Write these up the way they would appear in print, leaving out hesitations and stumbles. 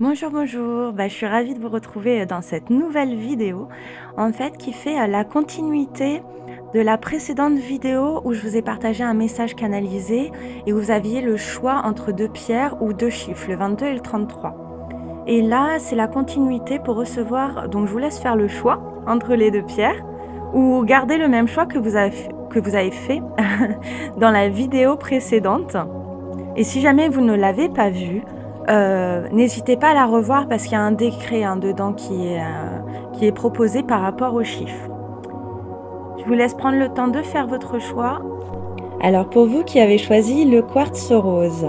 Bonjour, bonjour. Je suis ravie de vous retrouver dans cette nouvelle vidéo, en fait, qui fait la continuité de la précédente vidéo où je vous ai partagé un message canalisé et où vous aviez le choix entre deux pierres ou deux chiffres, le 22 et le 33. Et là, c'est la continuité pour recevoir, donc je vous laisse faire le choix entre les deux pierres ou garder le même choix que vous avez fait dans la vidéo précédente. Et si jamais vous ne l'avez pas vue, n'hésitez pas à la revoir parce qu'il y a un décret, dedans qui est proposé par rapport aux chiffres. Je vous laisse prendre le temps de faire votre choix. Alors pour vous qui avez choisi le quartz rose,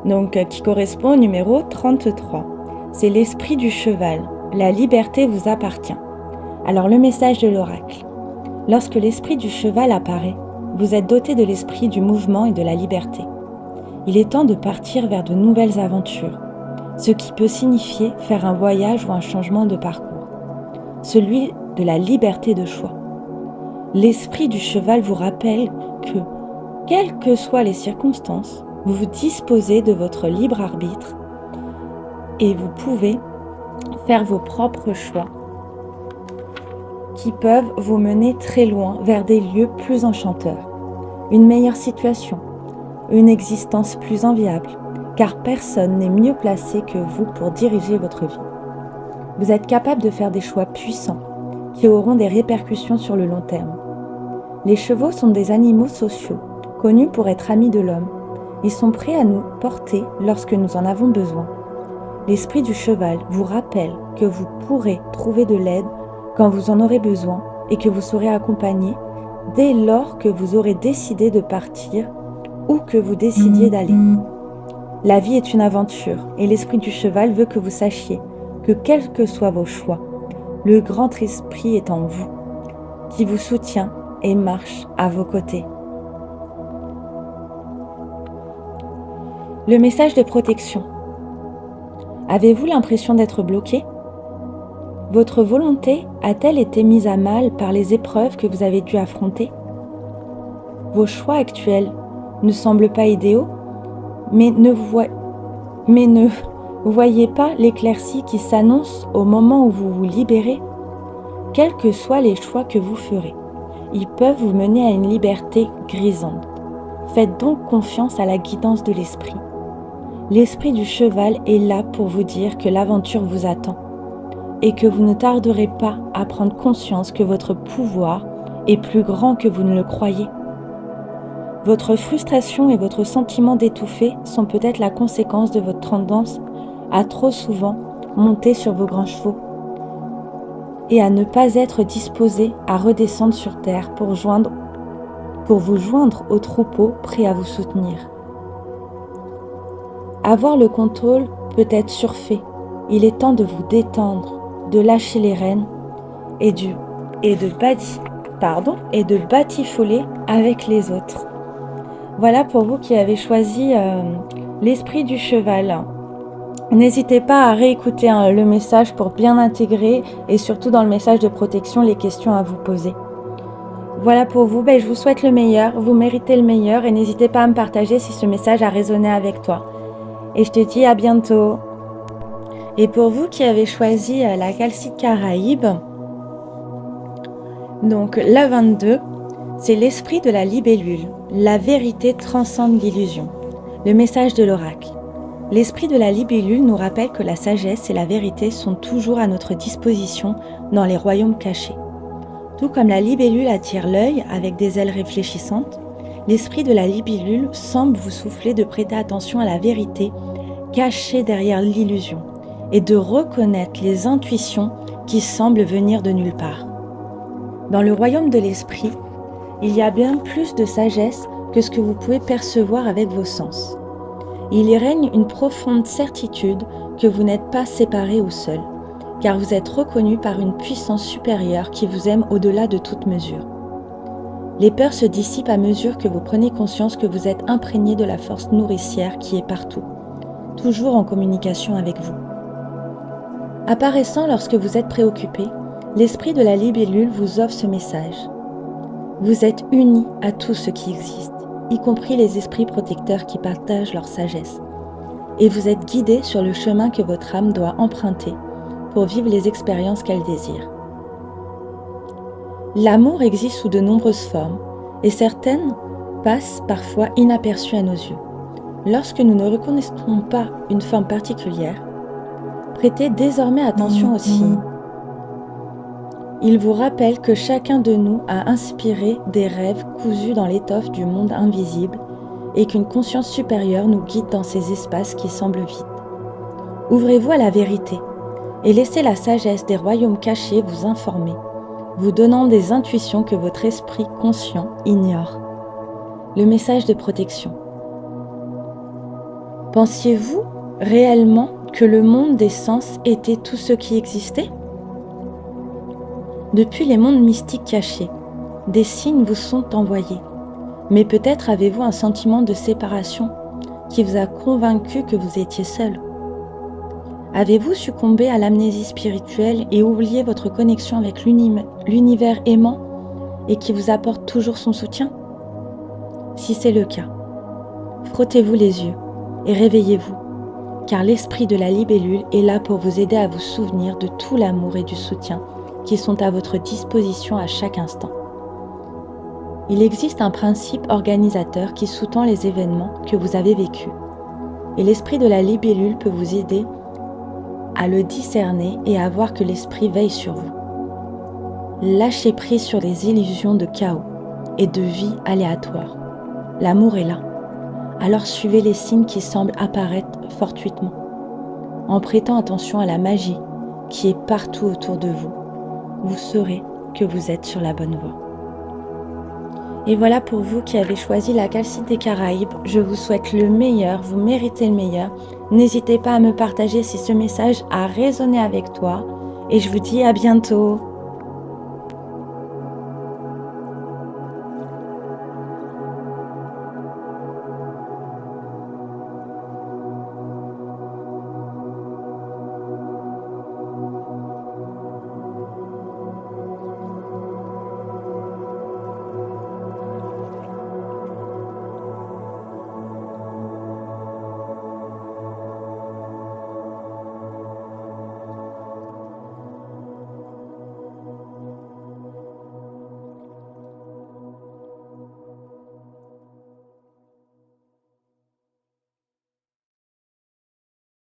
donc qui correspond au numéro 33, c'est l'esprit du cheval. La liberté vous appartient. Alors le message de l'oracle. Lorsque l'esprit du cheval apparaît, vous êtes doté de l'esprit du mouvement et de la liberté. Il est temps de partir vers de nouvelles aventures, ce qui peut signifier faire un voyage ou un changement de parcours, celui de la liberté de choix. L'esprit du cheval vous rappelle que, quelles que soient les circonstances, vous vous disposez de votre libre arbitre et vous pouvez faire vos propres choix qui peuvent vous mener très loin vers des lieux plus enchanteurs, une meilleure situation, une existence plus enviable, car personne n'est mieux placé que vous pour diriger votre vie. Vous êtes capable de faire des choix puissants qui auront des répercussions sur le long terme. Les chevaux sont des animaux sociaux, connus pour être amis de l'homme. Ils sont prêts à nous porter lorsque nous en avons besoin. L'esprit du cheval vous rappelle que vous pourrez trouver de l'aide quand vous en aurez besoin et que vous serez accompagné dès lors que vous aurez décidé de partir où que vous décidiez d'aller. La vie est une aventure et l'esprit du cheval veut que vous sachiez que quels que soient vos choix, le grand esprit est en vous, qui vous soutient et marche à vos côtés. Le message de protection. Avez-vous l'impression d'être bloqué ? Votre volonté a-t-elle été mise à mal par les épreuves que vous avez dû affronter ? Vos choix actuels ne semblent pas idéaux, mais ne voyez pas l'éclaircie qui s'annonce au moment où vous vous libérez. Quels que soient les choix que vous ferez, ils peuvent vous mener à une liberté grisante. Faites donc confiance à la guidance de l'esprit. L'esprit du cheval est là pour vous dire que l'aventure vous attend et que vous ne tarderez pas à prendre conscience que votre pouvoir est plus grand que vous ne le croyez. Votre frustration et votre sentiment d'étouffer sont peut-être la conséquence de votre tendance à trop souvent monter sur vos grands chevaux et à ne pas être disposé à redescendre sur terre pour vous joindre au troupeau prêt à vous soutenir. Avoir le contrôle peut être surfait. Il est temps de vous détendre, de lâcher les rênes et de batifoler avec les autres. Voilà pour vous qui avez choisi l'esprit du cheval. N'hésitez pas à réécouter le message pour bien intégrer et surtout dans le message de protection les questions à vous poser. Voilà pour vous, je vous souhaite le meilleur, vous méritez le meilleur et n'hésitez pas à me partager si ce message a résonné avec toi. Et je te dis à bientôt. Et pour vous qui avez choisi la calcite Caraïbe, donc la 22, c'est l'esprit de la libellule. La vérité transcende l'illusion. Le message de l'oracle. L'esprit de la libellule nous rappelle que la sagesse et la vérité sont toujours à notre disposition dans les royaumes cachés. Tout comme la libellule attire l'œil avec des ailes réfléchissantes, l'esprit de la libellule semble vous souffler de prêter attention à la vérité cachée derrière l'illusion et de reconnaître les intuitions qui semblent venir de nulle part. Dans le royaume de l'esprit, il y a bien plus de sagesse que ce que vous pouvez percevoir avec vos sens. Il y règne une profonde certitude que vous n'êtes pas séparés ou seuls, car vous êtes reconnus par une puissance supérieure qui vous aime au-delà de toute mesure. Les peurs se dissipent à mesure que vous prenez conscience que vous êtes imprégné de la force nourricière qui est partout, toujours en communication avec vous. Apparaissant lorsque vous êtes préoccupé, l'esprit de la libellule vous offre ce message. Vous êtes unis à tout ce qui existe, y compris les esprits protecteurs qui partagent leur sagesse. et vous êtes guidé sur le chemin que votre âme doit emprunter pour vivre les expériences qu'elle désire. L'amour existe sous de nombreuses formes et certaines passent parfois inaperçues à nos yeux. Lorsque nous ne reconnaissons pas une forme particulière, prêtez désormais attention aux signes. Il vous rappelle que chacun de nous a inspiré des rêves cousus dans l'étoffe du monde invisible et qu'une conscience supérieure nous guide dans ces espaces qui semblent vides. Ouvrez-vous à la vérité et laissez la sagesse des royaumes cachés vous informer, vous donnant des intuitions que votre esprit conscient ignore. Le message de protection. Pensiez-vous réellement que le monde des sens était tout ce qui existait ? Depuis les mondes mystiques cachés, des signes vous sont envoyés. Mais peut-être avez-vous un sentiment de séparation qui vous a convaincu que vous étiez seul. Avez-vous succombé à l'amnésie spirituelle et oublié votre connexion avec l'univers aimant et qui vous apporte toujours son soutien ? Si c'est le cas, frottez-vous les yeux et réveillez-vous, car l'esprit de la libellule est là pour vous aider à vous souvenir de tout l'amour et du soutien qui sont à votre disposition à chaque instant. Il existe un principe organisateur qui sous-tend les événements que vous avez vécus, et l'esprit de la libellule peut vous aider à le discerner et à voir que l'esprit veille sur vous. Lâchez prise sur les illusions de chaos et de vie aléatoire. L'amour est là, alors suivez les signes qui semblent apparaître fortuitement, en prêtant attention à la magie qui est partout autour de vous. Vous saurez que vous êtes sur la bonne voie. Et voilà pour vous qui avez choisi la Calcite des Caraïbes. Je vous souhaite le meilleur, vous méritez le meilleur. N'hésitez pas à me partager si ce message a résonné avec toi. Et je vous dis à bientôt.